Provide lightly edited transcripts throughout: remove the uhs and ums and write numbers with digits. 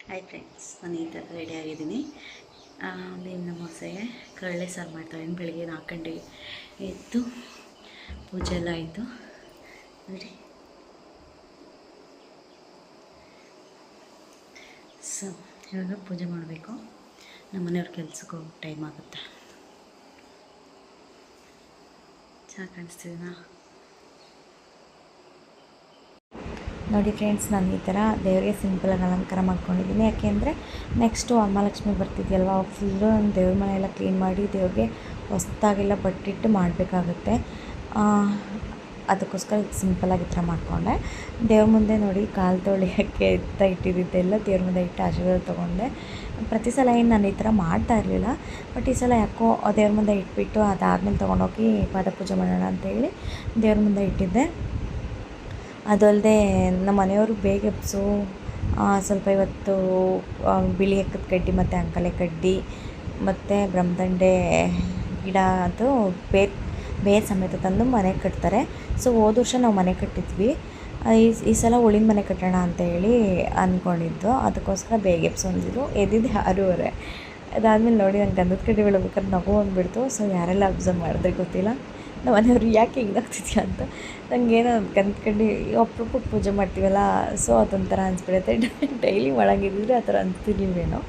Hi friends, ನಾನು ಈ ಥರ ರೆಡಿ ಆಗಿದ್ದೀನಿ. ಅಲ್ಲಿ ನಮ್ಮ ಮೊಸೆಗೆ ಕರಳೆ ಸಾರು ಮಾಡ್ತಾಯಿದ್ದೀನಿ. ಬೆಳಿಗ್ಗೆ 4 ಗಂಟೆಗೆ ಎದ್ದು ಪೂಜೆ ಎಲ್ಲ ಆಯಿತು ನೋಡಿ. ಸೊ ಇವಾಗ ಪೂಜೆ ಮಾಡಬೇಕು. ನಮ್ಮ ಮನೆಯವ್ರ ಕೆಲ್ಸಕ್ಕೆ ಹೋಗಿ ಟೈಮ್ ಆಗುತ್ತೆ. ಚೆನ್ನಾಗಿ ಕಾಣಿಸ್ತಿದ್ದೀನಾ ನೋಡಿ ಫ್ರೆಂಡ್ಸ್. ನಾನು ಈ ಥರ ದೇವರಿಗೆ ಸಿಂಪಲಾಗಿ ಅಲಂಕಾರ ಮಾಡ್ಕೊಂಡಿದ್ದೀನಿ. ಯಾಕೆಂದರೆ ನೆಕ್ಸ್ಟು ಅಮ್ಮಲಕ್ಷ್ಮಿ ಬರ್ತಿದೆಯಲ್ವ, ಫುಲ್ಲು ನಾನು ದೇವ್ರ ಮನೆಯೆಲ್ಲ ಕ್ಲೀನ್ ಮಾಡಿ ದೇವ್ರಿಗೆ ಹೊಸ್ದಾಗೆಲ್ಲ ಬಟ್ಟಿಟ್ಟು ಮಾಡಬೇಕಾಗುತ್ತೆ. ಅದಕ್ಕೋಸ್ಕರ ಸಿಂಪಲಾಗಿ ಈ ಥರ ಮಾಡಿಕೊಂಡೆ. ದೇವ್ರ ಮುಂದೆ ನೋಡಿ ಕಾಲು ತೊಳೆಯೋಕ್ಕೆ ಇಟ್ಟಿದ್ದೆಲ್ಲ ದೇವ್ರ ಮುಂದೆ ಇಟ್ಟು ಆಶೀರ್ವಾದ ತೊಗೊಂಡೆ. ಪ್ರತಿ ಸಲ ಏನು ನಾನು ಈ ಥರ ಮಾಡ್ತಾ ಇರಲಿಲ್ಲ, ಬಟ್ ಈ ಸಲ ಯಾಕೋ ದೇವ್ರ ಮುಂದೆ ಇಟ್ಬಿಟ್ಟು ಅದಾದಮೇಲೆ ತೊಗೊಂಡೋಗಿ ಪಾದ ಪೂಜೆ ಮಾಡೋಣ ಅಂತೇಳಿ ದೇವ್ರ ಮುಂದೆ ಇಟ್ಟಿದ್ದೆ. ಅದಲ್ಲದೆ ನಮ್ಮ ಮನೆಯವರು ಬೇಗ ಎಬ್ಸು ಸ್ವಲ್ಪ ಇವತ್ತು ಬಿಳಿ ಎಕ್ಕದ ಕಡ್ಡಿ ಮತ್ತು ಅಂಕಲೆ ಕಡ್ಡಿ ಮತ್ತು ಬ್ರಹ್ಮದಂಡೆ ಗಿಡ ಅದು ಬೇರೆ ಸಮೇತ ತಂದು ಮನೆಗೆ ಕಟ್ತಾರೆ. ಸೊ ಹೋದ ವರ್ಷ ನಾವು ಮನೆ ಕಟ್ಟಿದ್ವಿ. ಈ ಸಲ ಉಳಿನ ಮನೆ ಕಟ್ಟೋಣ ಅಂತ ಹೇಳಿ ಅಂದ್ಕೊಂಡಿದ್ದು. ಅದಕ್ಕೋಸ್ಕರ ಬೇಗ ಎಬ್ಸೊಂದಿದ್ರು. ಎದ್ದಿದ್ದು 6:30. ಅದಾದಮೇಲೆ ನೋಡಿ ನಂಗೆ ಗಂಧದ ಕಡ್ಡಿ ಬೆಳಬೇಕಾದ್ರೆ ನಗು ಬಂದುಬಿಡ್ತು. ಸೊ ಯಾರೆಲ್ಲ ಅಬ್ಸರ್ವ್ ಮಾಡಿದ್ರೆ ಗೊತ್ತಿಲ್ಲ. ನಮ್ಮ ಮನೆಯವರು ಯಾಕೆ ಹಿಂಗಾಗ್ತಿದ್ಯಾ ಅಂತ. ನನಗೇನೋ ಗಂಧದ ಕಡ್ಡಿ ಅಪರೂಪಕ್ಕೆ ಪೂಜೆ ಮಾಡ್ತೀವಲ್ಲ, ಸೊ ಅದೊಂಥರ ಅನಿಸ್ಬಿಡುತ್ತೆ. ಡೈಲಿ ಮಾಡಂಗಿದ್ದರೆ ಆ ಥರ ಅನಿಸ್ತಿರ್ಲಿಲ್ವೇನೋ.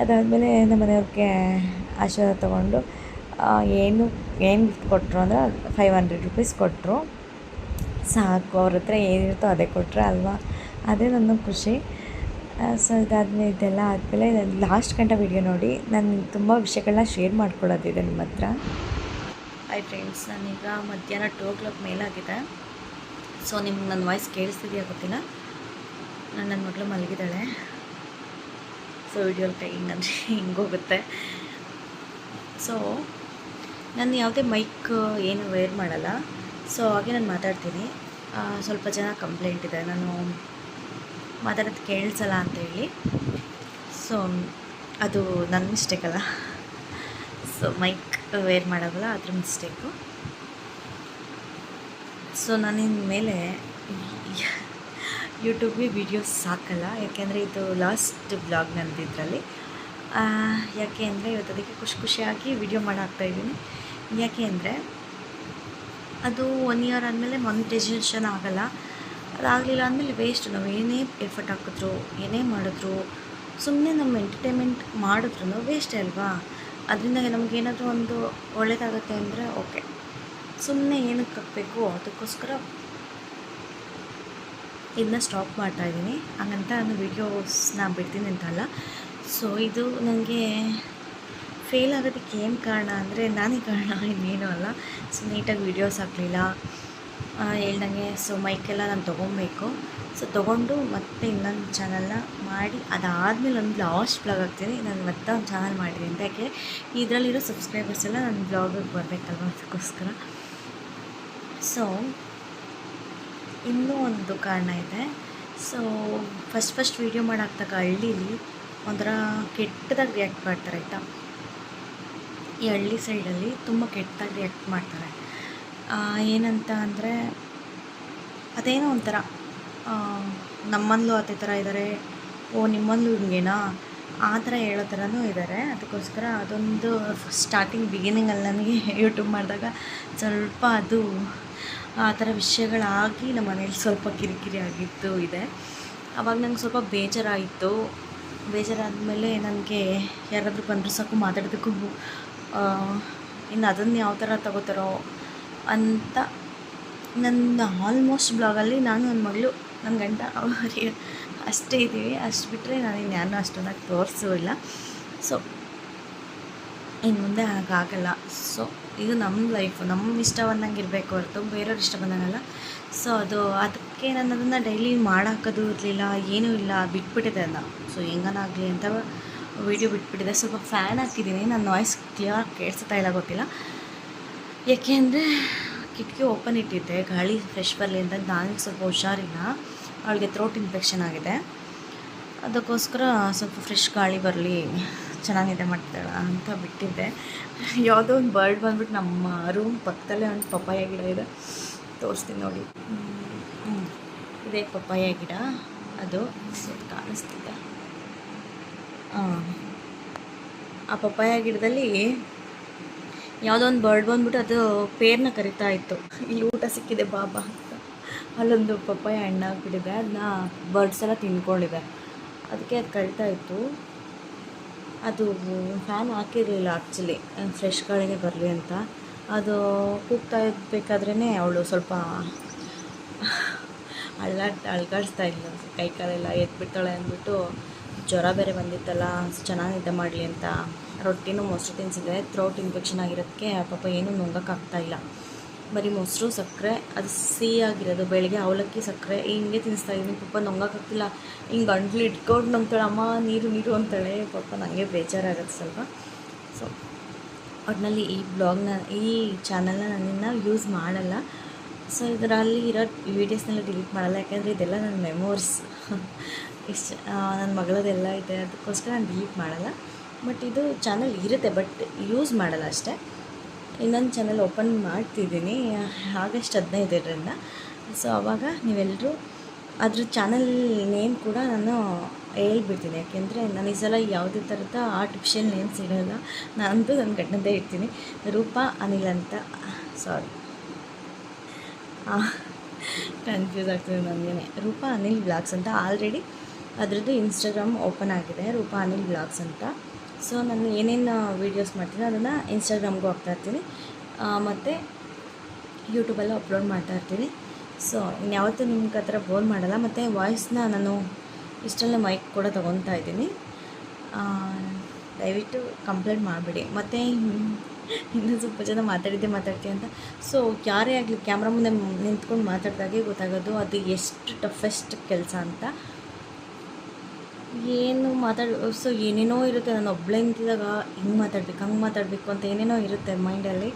ಅದಾದಮೇಲೆ ನಮ್ಮ ಮನೆಯವ್ರಿಗೆ ಆಶೀರ್ವಾದ ತೊಗೊಂಡು ಏನು ಕೊಟ್ಟರು ಅಂದರೆ 500 ರೂಪೀಸ್ ಕೊಟ್ಟರು. ಸಾಕು, ಅವ್ರ ಹತ್ರ ಏನಿರುತ್ತೋ ಅದೇ ಕೊಟ್ಟರೆ ಅಲ್ವಾ, ಅದೇ ನನ್ನ ಖುಷಿ. ಸೊ ಇದಾದಮೇಲೆ ಇದೆಲ್ಲ ಆದಮೇಲೆ ಲಾಸ್ಟ್ ಗಂಟೆ ವಿಡಿಯೋ ನೋಡಿ. ನಾನು ತುಂಬ ವಿಷಯಗಳನ್ನ ಶೇರ್ ಮಾಡ್ಕೊಳ್ಳೋದಿದೆ ನಿಮ್ಮ ಹತ್ರ. ಹಾಯ್ ಫ್ರೆಂಡ್ಸ್, ನಾನೀಗ ಮಧ್ಯಾಹ್ನ 2 o'clock ಮೇಲಾಗಿದೆ. ಸೊ ನಿಮ್ಗೆ ನನ್ನ ವಾಯ್ಸ್ ಕೇಳಿಸ್ತಿದೆಯಾ ಗೊತ್ತಿಲ್ಲ. ನನ್ನ ಮಗಳು ಮಲಗಿದ್ದಾಳೆ. ಸೊ ವಿಡಿಯೋಲಿ ಕೈ ಹಿಂಗಂದರೆ ಹಿಂಗೋಗುತ್ತೆ. ಸೊ ನಾನು ಯಾವುದೇ ಮೈಕ್ ಏನು ವೇರ್ ಮಾಡಲ್ಲ. ಸೊ ಹಾಗೆ ನಾನು ಮಾತಾಡ್ತೀನಿ. ಸ್ವಲ್ಪ ಜನ ಕಂಪ್ಲೇಂಟ್ ಇದೆ ನಾನು ಮಾತಾಡೋದು ಕೇಳಿಸಲ್ಲ ಅಂತೇಳಿ. ಸೊ ಅದು ನನ್ನ ಮಿಸ್ಟೇಕ್ ಅಲ್ಲ. ಸೊ ಮೈಕ್ ವೇರ್ ಮಾಡೋಲ್ಲ, ಅದ್ರ ಮಿಸ್ಟೇಕು. ಸೊ ನಾನಿನ ಮೇಲೆ ಯೂಟ್ಯೂಬ್ಗೆ ವೀಡಿಯೋಸ್ ಸಾಕಲ್ಲ. ಯಾಕೆಂದರೆ ಇದು ಲಾಸ್ಟ್ ಬ್ಲಾಗ್ ನಂದಿದ್ರಲ್ಲಿ. ಯಾಕೆ ಅಂದರೆ ಇವತ್ತು ಅದಕ್ಕೆ ಖುಷಿಯಾಗಿ ವೀಡಿಯೋ ಮಾಡಾಕ್ತಾಯಿದ್ದೀನಿ. ಯಾಕೆ ಅಂದರೆ ಅದು 1 year ಆದಮೇಲೆ ಮಾನಿಟೈಸೇಷನ್ ಆಗೋಲ್ಲ. ಅದಾಗಲಿಲ್ಲ ಅಂದಮೇಲೆ ವೇಸ್ಟ್. ನಾವು ಏನೇ ಎಫರ್ಟ್ ಹಾಕಿದ್ರು, ಏನೇ ಮಾಡಿದ್ರು, ಸುಮ್ಮನೆ ನಮ್ಮ ಎಂಟರ್ಟೈನ್ಮೆಂಟ್ ಮಾಡಿದ್ರು ವೇಸ್ಟೇ ಅಲ್ವಾ. ಅದರಿಂದ ನಮಗೇನಾದರೂ ಒಂದು ಒಳ್ಳೆಯದಾಗುತ್ತೆ ಅಂದರೆ ಓಕೆ. ಸುಮ್ಮನೆ ಏನಕ್ಕೆ ಹಾಕಬೇಕು, ಅದಕ್ಕೋಸ್ಕರ ಇದನ್ನ ಸ್ಟಾಪ್ ಮಾಡ್ತಾಯಿದ್ದೀನಿ. ಹಂಗಂತ ನಾನು ವೀಡಿಯೋಸ್ನ ಬಿಡ್ತೀನಿ ಅಂತಲ್ಲ. ಸೊ ಇದು ನನಗೆ ಫೇಲ್ ಆಗೋದಕ್ಕೆ ಏನು ಕಾರಣ ಅಂದರೆ ನಾನೇ ಕಾರಣ, ಇನ್ನೇನು ಅಲ್ಲ. ಸೊ ನೀಟಾಗಿ ವೀಡಿಯೋಸ್ ಹಾಕಲಿಲ್ಲ ಹೇಳ್ದಂಗೆ. ಸೊ ಮೈಕೆಲ್ಲ ನಾನು ತೊಗೊಬೇಕು. ಸೊ ತೊಗೊಂಡು ಮತ್ತೆ ಇನ್ನೊಂದು ಚಾನಲ್ನ ಮಾಡಿ ಅದಾದಮೇಲೆ ಒಂದು ಲಾಸ್ಟ್ ಬ್ಲಾಗ್ ಹಾಕ್ತೀನಿ. ನಾನು ಮತ್ತೆ ಒಂದು ಚಾನಲ್ ಮಾಡಿದ್ದೀನಿ ಅಂತ. ಯಾಕೆ ಇದರಲ್ಲಿರೋ ಸಬ್ಸ್ಕ್ರೈಬರ್ಸ್ ಎಲ್ಲ ನನ್ನ ಬ್ಲಾಗಿಗೆ ಬರಬೇಕಲ್ವ, ಅದಕ್ಕೋಸ್ಕರ. ಸೊ ಇನ್ನೂ ಒಂದು ಕಾರಣ ಇದೆ. ಸೊ ಫಸ್ಟ್ ವೀಡಿಯೋ ಮಾಡಾಕ್ದಾಗ ಹಳ್ಳೀಲಿ ಒಂಥರ ಕೆಟ್ಟದಾಗಿ ರಿಯಾಕ್ಟ್ ಮಾಡ್ತಾರೆ ಆಯಿತಾ. ಈ ಹಳ್ಳಿ ಸೈಡಲ್ಲಿ ತುಂಬ ಕೆಟ್ಟದಾಗಿ ರಿಯಾಕ್ಟ್ ಮಾಡ್ತಾರೆ. ಏನಂತ ಅಂದರೆ ಅದೇನೋ ಒಂಥರ ನಮ್ಮಲ್ಲೂ ಅದೇ ಥರ ಇದ್ದಾರೆ, ಓ ನಿಮ್ಮಲ್ಲೂ ಹಿಂಗೇನಾ ಆ ಥರ ಹೇಳೋ ಥರನೂ ಇದ್ದಾರೆ. ಅದಕ್ಕೋಸ್ಕರ ಅದೊಂದು ಸ್ಟಾರ್ಟಿಂಗ್ ಬಿಗಿನಿಂಗಲ್ಲಿ ನನಗೆ ಯೂಟ್ಯೂಬ್ ಮಾಡಿದಾಗ ಸ್ವಲ್ಪ ಅದು ಆ ಥರ ವಿಷಯಗಳಾಗಿ ನಮ್ಮ ಮನೇಲಿ ಸ್ವಲ್ಪ ಕಿರಿಕಿರಿ ಆಗಿತ್ತು ಇದೆ. ಆವಾಗ ನಂಗೆ ಸ್ವಲ್ಪ ಬೇಜಾರಾಯಿತು. ಬೇಜಾರಾದಮೇಲೆ ನನಗೆ ಯಾರಾದರೂ ಬಂದರೂ ಸಾಕು ಮಾತಾಡೋದಕ್ಕೂ ಇನ್ನು ಅದನ್ನು ಯಾವ ಥರ ತಗೋತಾರೋ ಅಂತ ನನ್ನ ಆಲ್ಮೋಸ್ಟ್ ಬ್ಲಾಗಲ್ಲಿ ನಾನು, ನನ್ನ ಮಗಳು, ನನ್ನ ಗಂಡ ಅವರಿಗೆ ಅಷ್ಟೇ ಇದ್ದೀವಿ. ಅಷ್ಟು ಬಿಟ್ಟರೆ ನಾನು ಇನ್ಯಾರನ್ನೂ ಅಷ್ಟೊಂದಾಗಿ ತೋರಿಸೂ ಇಲ್ಲ. ಸೊ ಇನ್ನು ಮುಂದೆ ಹಾಗಾಗಲ್ಲ. ಸೊ ಇದು ನಮ್ಮ ಲೈಫು, ನಮ್ಮ ಇಷ್ಟ ಬಂದಂಗೆ ಇರಬೇಕು ಹೊರತು ಬೇರೆಯವ್ರ ಇಷ್ಟ ಬಂದಂಗಲ್ಲ. ಸೊ ಅದಕ್ಕೆ ನಾನು ಅದನ್ನು ಡೈಲಿ ಮಾಡಾಕೋದು ಇರಲಿಲ್ಲ, ಏನೂ ಇಲ್ಲ, ಬಿಟ್ಬಿಟ್ಟಿದೆ ಅದನ್ನು. ಸೊ ಹೆಂಗನಾಗಲಿ ಅಂತ ವೀಡಿಯೋ ಬಿಟ್ಬಿಟ್ಟಿದೆ. ಸ್ವಲ್ಪ ಫ್ಯಾನ್ ಹಾಕಿದ್ದೀನಿ. ನನ್ನ ವಾಯ್ಸ್ ಕ್ಲಿಯರ್ ಕೇಳಿಸ್ತಾ ಇಲ್ಲ ಗೊತ್ತಿಲ್ಲ. ಯಾಕೆ ಅಂದರೆ ಕಿಟಕಿ ಓಪನ್ ಇಟ್ಟಿದ್ದೆ, ಗಾಳಿ ಫ್ರೆಶ್ ಬರಲಿ ಅಂತ. ನನಗೆ ಸ್ವಲ್ಪ ಹುಷಾರಿಲ್ಲ, ಅವಳಿಗೆ ಥ್ರೋಟ್ ಇನ್ಫೆಕ್ಷನ್ ಆಗಿದೆ. ಅದಕ್ಕೋಸ್ಕರ ಸ್ವಲ್ಪ ಫ್ರೆಶ್ ಗಾಳಿ ಬರಲಿ, ಚೆನ್ನಾಗಿದೆ ಮಾಡ್ತಾಳ ಅಂತ ಬಿಟ್ಟಿದ್ದೆ. ಯಾವುದೋ ಒಂದು ಬರ್ಡ್ ಬಂದ್ಬಿಟ್ಟು ನಮ್ಮ ರೂಮ್ ಪಕ್ಕದಲ್ಲೇ ಒಂದು ಪಪ್ಪಾಯ ಗಿಡ ಇದೆ, ತೋರಿಸ್ತೀನಿ ನೋಡಿ. ಇದೇ ಪಪ್ಪಾಯ ಗಿಡ, ಅದು ಸ್ವಲ್ಪ ಕಾಣಿಸ್ತಿದೆ. ಆ ಪಪ್ಪಾಯ ಗಿಡದಲ್ಲಿ ಯಾವುದೋ ಒಂದು ಬರ್ಡ್ ಬಂದ್ಬಿಟ್ಟು ಅದು ಪೇರ್ನ ಕರಿತಾ ಇತ್ತು, ಇಲ್ಲಿ ಊಟ ಸಿಕ್ಕಿದೆ ಬಾಬಾ ಅಂತ. ಅಲ್ಲೊಂದು ಪಪ್ಪಾಯ ಹಣ್ಣಾಗ್ಬಿಟ್ಟಿದೆ, ಅದನ್ನ ಬರ್ಡ್ಸ್ ಎಲ್ಲ ತಿನ್ಕೊಂಡಿದೆ, ಅದಕ್ಕೆ ಅದು ಕರಿತಾ ಇತ್ತು. ಅದು ಫ್ಯಾನ್ ಹಾಕಿರಲಿಲ್ಲ ಆ್ಯಕ್ಚುಲಿ, ಫ್ರೆಶ್ ಗಾಳಿಗೆ ಬರಲಿ ಅಂತ. ಅದು ಕೂಗ್ತಾ ಇರಬೇಕಾದ್ರೇ ಅವಳು ಸ್ವಲ್ಪ ಅಳ್ಗಾಡಿಸ್ತಾ ಇದ್ಲು, ಕೈ ಕಾಲೆಲ್ಲ ಎತ್ಬಿಡ್ತಾಳೆ ಅಂದ್ಬಿಟ್ಟು. ಜ್ವರ ಬೇರೆ ಬಂದಿತ್ತಲ್ಲ, ಚೆನ್ನಾಗಿ ನಿದ್ದೆ ಮಾಡಲಿ ಅಂತ ರೊಟ್ಟಿನೂ ಮೊಸರು ತಿನ್ನಿಸಿದೆ. ಥ್ರೋಟ್ ಇನ್ಫೆಕ್ಷನ್ ಆಗಿರೋದಕ್ಕೆ ಪಾಪ ಏನೂ ನುಂಗೋಕ್ಕಾಗ್ತಾಯಿಲ್ಲ, ಬರೀ ಮೊಸರು ಸಕ್ಕರೆ, ಅದು ಸಿಹಿಯಾಗಿರೋದು. ಬೆಳಗ್ಗೆ ಅವಲಕ್ಕಿ ಸಕ್ಕರೆ ಹಿಂಗೆ ತಿನ್ನಿಸ್ತಾ ಇದ್ದೀನಿ. ಪಾಪ ನುಂಗೋಕ್ಕಾಗ್ತಿಲ್ಲ, ಹಿಂಗೆ ಗಂಟ್ಲು ಇಟ್ಕೊಂಡು ನುಂಗ್ತಾಳೆ, ಅಮ್ಮ ನೀರು ನೀರು ಅಂತಾಳೆ. ಪಾಪ ನನಗೆ ಬೇಜಾರಾಗುತ್ತೆ ಸ್ವಲ್ಪ. ಸೊ ಒಟ್ಟಿನಲ್ಲಿ ಈ ಬ್ಲಾಗ್ನ, ಈ ಚಾನಲ್ನ ನಾನಿನ್ನು ಯೂಸ್ ಮಾಡಲ್ಲ. ಸೊ ಇದರಲ್ಲಿ ಇರೋ ವೀಡಿಯೋಸ್ನೆಲ್ಲ ಡಿಲೀಟ್ ಮಾಡಲ್ಲ, ಯಾಕೆಂದರೆ ಇದೆಲ್ಲ ನನ್ನ ಮೆಮೊರೀಸ್. ಇಷ್ಟು ನನ್ನ ಮಗಳದೆಲ್ಲ ಇದೆ, ಅದಕ್ಕೋಸ್ಕರ ನಾನು ಡಿಲೀಟ್ ಮಾಡಲ್ಲ. ಬಟ್ ಇದು ಚಾನಲ್ ಇರುತ್ತೆ, ಬಟ್ ಯೂಸ್ ಮಾಡಲ್ಲ ಅಷ್ಟೇ. ಇನ್ನೊಂದು ಚಾನಲ್ ಓಪನ್ ಮಾಡ್ತಿದ್ದೀನಿ ಆಗಸ್ಟ್ 15ರಿಂದ. ಸೊ ಆವಾಗ ನೀವೆಲ್ಲರೂ ಅದ್ರ ಚಾನಲ್ ನೇಮ್ ಕೂಡ ನಾನು ಹೇಳ್ಬಿಡ್ತೀನಿ, ಯಾಕೆಂದರೆ ನಾನು ಈ ಸಲ ಯಾವುದೇ ಥರದ ಆರ್ಟಿಫಿಷಿಯಲ್ ನೇಮ್ಸ್ ಇಡೋಲ್ಲ. ನಾನಂತೂ ನನ್ನ ಗಂಡಂದೇ ಇಡ್ತೀನಿ, ರೂಪಾ ಅನಿಲ್ ಅಂತ. ಸಾರಿ, ಕನ್ಫ್ಯೂಸ್ ಆಗ್ತದೆ ನನಗೇ. ರೂಪಾ ಅನಿಲ್ ಬ್ಲಾಗ್ಸ್ ಅಂತ ಆಲ್ರೆಡಿ ಅದರದ್ದು ಇನ್ಸ್ಟಾಗ್ರಾಮ್ ಓಪನ್ ಆಗಿದೆ, ರೂಪಾ ಅನಿಲ್ ಬ್ಲಾಗ್ಸ್ ಅಂತ. ಸೊ ನಾನು ಏನೇನು ವೀಡಿಯೋಸ್ ಮಾಡ್ತೀನಿ ಅದನ್ನು ಇನ್ಸ್ಟಾಗ್ರಾಮ್ಗೂ ಹಾಕ್ತಾಯಿರ್ತೀನಿ, ಮತ್ತು ಯೂಟ್ಯೂಬೆಲ್ಲ ಅಪ್ಲೋಡ್ ಮಾಡ್ತಾಯಿರ್ತೀನಿ. ಸೊ ಇನ್ಯಾವತ್ತೂ ನಿಮ್ಗೆ ಆ ಥರ ಬೋರ್ ಮಾಡಲ್ಲ. ಮತ್ತು ವಾಯ್ಸ್ನ ನಾನು ಇಷ್ಟಲ್ಲೇ ಮೈಕ್ ಕೂಡ ತೊಗೊತಾ ಇದ್ದೀನಿ, ದಯವಿಟ್ಟು ಕಂಪ್ಲೇಂಟ್ ಮಾಡಿಬಿಡಿ. ಮತ್ತು ಇನ್ನೂ ಸ್ವಲ್ಪ ಜನ ಮಾತಾಡ್ತೀವಿ ಅಂತ. ಸೊ ಯಾರೇ ಆಗಲಿ ಕ್ಯಾಮ್ರಾ ಮುಂದೆ ನಿಂತ್ಕೊಂಡು ಮಾತಾಡಿದಾಗೆ ಗೊತ್ತಾಗೋದು ಅದು ಎಷ್ಟು ಟಫೆಸ್ಟ್ ಕೆಲಸ ಅಂತ. ಏನು ಸೊ ಏನೇನೋ ಇರುತ್ತೆ, ನಾನು ಒಬ್ಬಳೇ ನಿಂತಿದ್ದಾಗ ಹಿಂಗೆ ಮಾತಾಡ್ಬೇಕು, ಹಂಗೆ ಮಾತಾಡಬೇಕು ಅಂತ ಏನೇನೋ ಇರುತ್ತೆ ಮೈಂಡಲ್ಲಿ.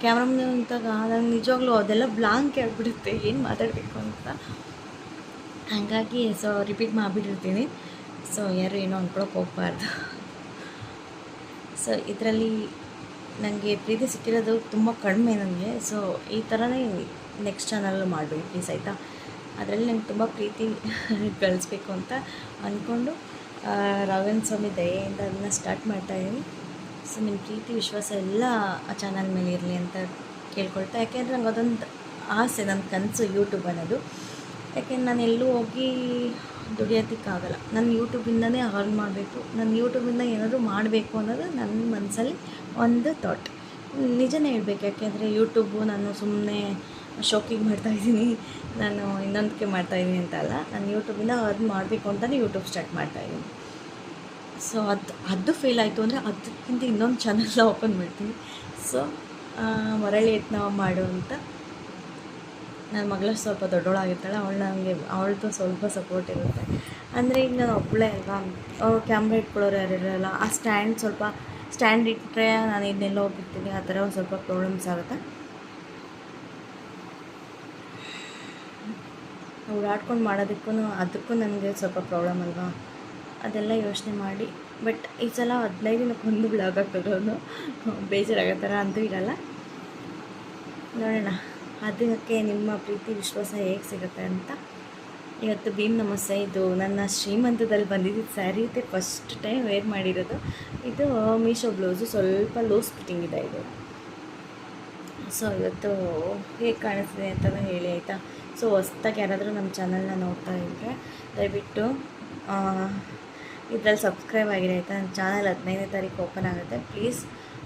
ಕ್ಯಾಮ್ರಾ ಮುಂದೆ ನಿಂತಾಗ ನಂಗೆ ನಿಜವಾಗ್ಲೂ ಅದೆಲ್ಲ ಬ್ಲಾಂಕ್ ಆಗಿಬಿಡುತ್ತೆ, ಏನು ಮಾತಾಡಬೇಕು ಅಂತ. ಹಾಗಾಗಿ ಸೊ ರಿಪೀಟ್ ಮಾಡಿಬಿಟ್ಟಿರ್ತೀನಿ. ಸೊ ಯಾರು ಏನೋ ಅಂದ್ಕೊಳಕ್ಕೆ ಹೋಗಬಾರ್ದು. ಸೊ ಇದರಲ್ಲಿ ನನಗೆ ಪ್ರೀತಿ ಸಿಕ್ಕಿರೋದು ತುಂಬ ಕಡಿಮೆ ನನಗೆ. ಸೊ ಈ ಥರನೇ ನೆಕ್ಸ್ಟ್ ಚಾನಲ್ ಮಾಡಬೇಡಿ ಪ್ಲೀಸ್, ಆಯಿತಾ? ಅದರಲ್ಲಿ ನಂಗೆ ತುಂಬ ಪ್ರೀತಿ ಗಳಿಸ್ಬೇಕು ಅಂತ ಅಂದ್ಕೊಂಡು ರಾಘವೇಂದ್ರ ಸ್ವಾಮಿ ದಯೆಯಿಂದ ಅದನ್ನು ಸ್ಟಾರ್ಟ್ ಮಾಡ್ತಾಯಿದ್ದೀನಿ. ಸೊ ನಿಮ್ಮ ಪ್ರೀತಿ ವಿಶ್ವಾಸ ಎಲ್ಲ ಆ ಚಾನಲ್ ಮೇಲೆ ಇರಲಿ ಅಂತ ಕೇಳ್ಕೊಳ್ತಾ. ಯಾಕೆಂದರೆ ನಂಗೆ ಅದೊಂದು ಆಸೆ, ನನ್ನ ಕನಸು ಯೂಟ್ಯೂಬ್ ಅನ್ನೋದು. ಯಾಕೆಂದ್ರೆ ನಾನು ಎಲ್ಲೂ ಹೋಗಿ ದುಡಿಯೋದಕ್ಕಾಗಲ್ಲ, ನನ್ನ ಯೂಟ್ಯೂಬಿಂದನೇ ಅರ್ನ್ ಮಾಡಬೇಕು, ನನ್ನ ಯೂಟ್ಯೂಬಿಂದ ಏನಾದರೂ ಮಾಡಬೇಕು ಅನ್ನೋದು ನನ್ನ ಮನಸ್ಸಲ್ಲಿ ಒಂದು ಥಾಟ್. ನಿಜನೇ ಹೇಳ್ಬೇಕು, ಯಾಕೆಂದರೆ ಯೂಟ್ಯೂಬು ನಾನು ಸುಮ್ಮನೆ ಶೋಕಿಗೆ ಮಾಡ್ತಾಯಿದ್ದೀನಿ, ನಾನು ಇನ್ನೊಂದಕ್ಕೆ ಮಾಡ್ತಾಯಿದ್ದೀನಿ ಅಂತ ಅಲ್ಲ, ನಾನು ಯೂಟ್ಯೂಬಿಂದ ಅರ್ನ್ ಮಾಡಬೇಕು ಅಂತಲೇ ಯೂಟ್ಯೂಬ್ ಸ್ಟಾರ್ಟ್ ಮಾಡ್ತಾಯಿದ್ದೀನಿ. ಸೊ ಅದು ಫೇಲ್ ಆಯಿತು ಅಂದರೆ ಅದಕ್ಕಿಂತ ಇನ್ನೊಂದು ಚಾನಲ್ನ ಓಪನ್ ಮಾಡ್ತೀನಿ. ಸೊ ಮರಳಿ ಯತ್ನ ಮಾಡು ಅಂತ. ನನ್ನ ಮಗಳು ಸ್ವಲ್ಪ ದೊಡ್ಡವಳಾಗಿರ್ತಾಳೆ, ಅವಳದು ಸ್ವಲ್ಪ ಸಪೋರ್ಟ್ ಇರುತ್ತೆ. ಅಂದರೆ ಈಗ ನಾನು ಒಬ್ಬಳೇ ಅಲ್ವಾ, ಕ್ಯಾಮ್ರಾ ಇಟ್ಕೊಳ್ಳೋರು ಯಾರಿರಲ್ಲ, ಆ ಸ್ಟ್ಯಾಂಡ್ ಇಟ್ಟರೆ ನಾನು ಇದನ್ನೆಲ್ಲ ಹೋಗಿರ್ತೀನಿ, ಆ ಥರ ಒಂದು ಸ್ವಲ್ಪ ಪ್ರಾಬ್ಲಮ್ಸ್ ಆಗುತ್ತೆ. ಓಡಾಡ್ಕೊಂಡು ಮಾಡೋದಕ್ಕೂ ಅದಕ್ಕೂ ನನಗೆ ಸ್ವಲ್ಪ ಪ್ರಾಬ್ಲಮ್ ಅಲ್ವಾ, ಅದೆಲ್ಲ ಯೋಚನೆ ಮಾಡಿ. ಬಟ್ ಈ ಸಲ 15 ದಿನಕ್ಕೊಂದು ಬ್ಲಾಗ್ ಹಾಕಿದ್ರು ಬೇಜಾರಾಗೋ ಥರ ಅಂತೂ ಇರಲ್ಲ. ನೋಡೋಣ ಅದಕ್ಕೆ ನಿಮ್ಮ ಪ್ರೀತಿ ವಿಶ್ವಾಸ ಹೇಗೆ ಸಿಗುತ್ತೆ ಅಂತ. ಇವತ್ತು ಭೀಮ್ ನಮಸ್ತೆ, ಇದು ನನ್ನ ಶ್ರೀಮಂತದಲ್ಲಿ ಬಂದಿದ್ದು ಸ್ಯಾರಿ ಇದೆ, ಫಸ್ಟ್ ಟೈಮ್ ವೇರ್ ಮಾಡಿರೋದು. ಇದು ಮೀಶೋ ಬ್ಲೌಸು, ಸ್ವಲ್ಪ ಲೂಸ್ ಫಿಟ್ಟಿಂಗ್ ಇದೆ ಇದು. ಸೊ ಇವತ್ತು ಹೇಗೆ ಕಾಣಿಸ್ತಿದೆ ಅಂತಲೂ ಹೇಳಿ, ಆಯಿತಾ? ಸೊ ಹೊಸ್ದಾಗಿ ಯಾರಾದರೂ ನಮ್ಮ ಚಾನಲ್ನ ನೋಡ್ತಾ ಇದ್ದರೆ ದಯವಿಟ್ಟು ಇದರಲ್ಲಿ ಸಬ್ಸ್ಕ್ರೈಬ್ ಆಗಿದೆ, ಆಯಿತಾ? ನನ್ನ ಚಾನಲ್ 15ನೇ ತಾರೀಕು ಓಪನ್ ಆಗುತ್ತೆ, ಪ್ಲೀಸ್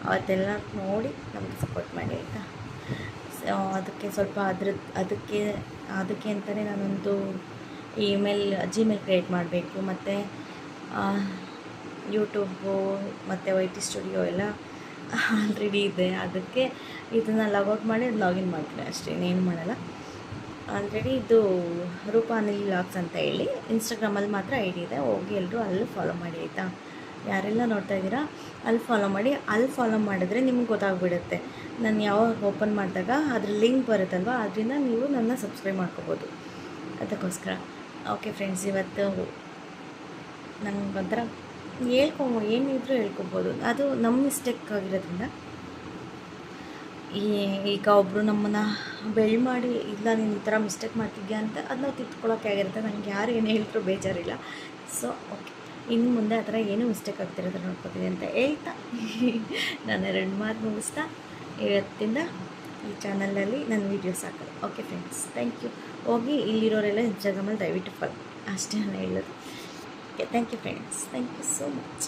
ಅವತ್ತೆಲ್ಲ ನೋಡಿ ನಮಗೆ ಸಪೋರ್ಟ್ ಮಾಡಿ, ಆಯಿತಾ? ಸೊ ಅದಕ್ಕೆ ಸ್ವಲ್ಪ ಅದಕ್ಕೆ ಅಂತಲೇ ನಾನೊಂದು ಜಿಮೇಲ್ ಕ್ರಿಯೇಟ್ ಮಾಡಬೇಕು, ಮತ್ತು ಯೂಟ್ಯೂಬು ಮತ್ತು YT ಸ್ಟುಡಿಯೋ ಎಲ್ಲ ಆಲ್ರೆಡಿ ಇದೆ. ಅದಕ್ಕೆ ಇದನ್ನು ಲಾಗೌಟ್ ಮಾಡಿ ಅದು ಲಾಗಿನ್ ಮಾಡ್ತೀನಿ ಅಷ್ಟೇ, ಇನ್ನೇನು ಮಾಡಲ್ಲ. ಆಲ್ರೆಡಿ ಇದು ರೂಪಾ ಅನಿಲ್ ವ್ಲಾಗ್ಸ್ ಅಂತ ಹೇಳಿ ಇನ್ಸ್ಟಾಗ್ರಾಮಲ್ಲಿ ಮಾತ್ರ ID ಇದೆ, ಹೋಗಿ ಎಲ್ಲರೂ ಅಲ್ಲೂ ಫಾಲೋ ಮಾಡಿ, ಆಯಿತಾ? ಯಾರೆಲ್ಲ ನೋಡ್ತಾ ಇದ್ದೀರಾ ಅಲ್ಲಿ ಫಾಲೋ ಮಾಡಿ. ಅಲ್ಲಿ ಫಾಲೋ ಮಾಡಿದ್ರೆ ನಿಮ್ಗೆ ಗೊತ್ತಾಗ್ಬಿಡುತ್ತೆ ನಾನು ಯಾವಾಗ ಓಪನ್ ಮಾಡಿದಾಗ ಅದ್ರ ಲಿಂಕ್ ಬರುತ್ತಲ್ವ, ಅದರಿಂದ ನೀವು ನನ್ನ ಸಬ್ಸ್ಕ್ರೈಬ್ ಮಾಡ್ಕೋಬೋದು. ಅದಕ್ಕೋಸ್ಕರ ಓಕೆ ಫ್ರೆಂಡ್ಸ್, ಇವತ್ತು ನಂಗೊಂಥರ ಏನಿದ್ರೂ ಹೇಳ್ಕೊಬೋದು, ಅದು ನಮ್ಮ ಮಿಸ್ಟೇಕ್ ಆಗಿರೋದ್ರಿಂದ. ಈಗ ಒಬ್ಬರು ನಮ್ಮನ್ನು ಬೆಳ್ ಮಾಡಿ ಇಲ್ಲ ನೀನು ಈ ಥರ ಮಿಸ್ಟೇಕ್ ಮಾಡ್ತಿದ್ಯಾ ಅಂತ ಅದನ್ನ ತಿದ್ಕೊಳ್ಳೋಕ್ಕೆ ಆಗಿರುತ್ತೆ. ನನಗೆ ಯಾರು ಏನು ಹೇಳಿದ್ರು ಬೇಜಾರಿಲ್ಲ. ಸೊ ಓಕೆ, ಇನ್ನು ಮುಂದೆ ಆ ಥರ ಏನೂ ಮಿಸ್ಟೇಕ್ ಆಗ್ತಿರೋದ್ರೆ ನೋಡ್ಕೊತೀನಿ ಅಂತ ಹೇಳ್ತಾ ನಾನು 2 ಮಾತು ಮುಗಿಸ್ತಾ ಇವತ್ತಿಂದ ಈ ಚಾನಲಲ್ಲಿ ನನ್ನ ವೀಡಿಯೋಸ್ ಹಾಕೋದು. Okay friends, thank you. ಹೋಗಿ ಇಲ್ಲಿರೋರೆಲ್ಲ ಇನ್ಸ್ಟಾಗ್ರಾಮಲ್ಲಿ ದಯವಿಟ್ಟು ಫಾಲೋ, ಅಷ್ಟೇ ನಾನು ಹೇಳೋದು. Okay, thank you friends, thank you so much.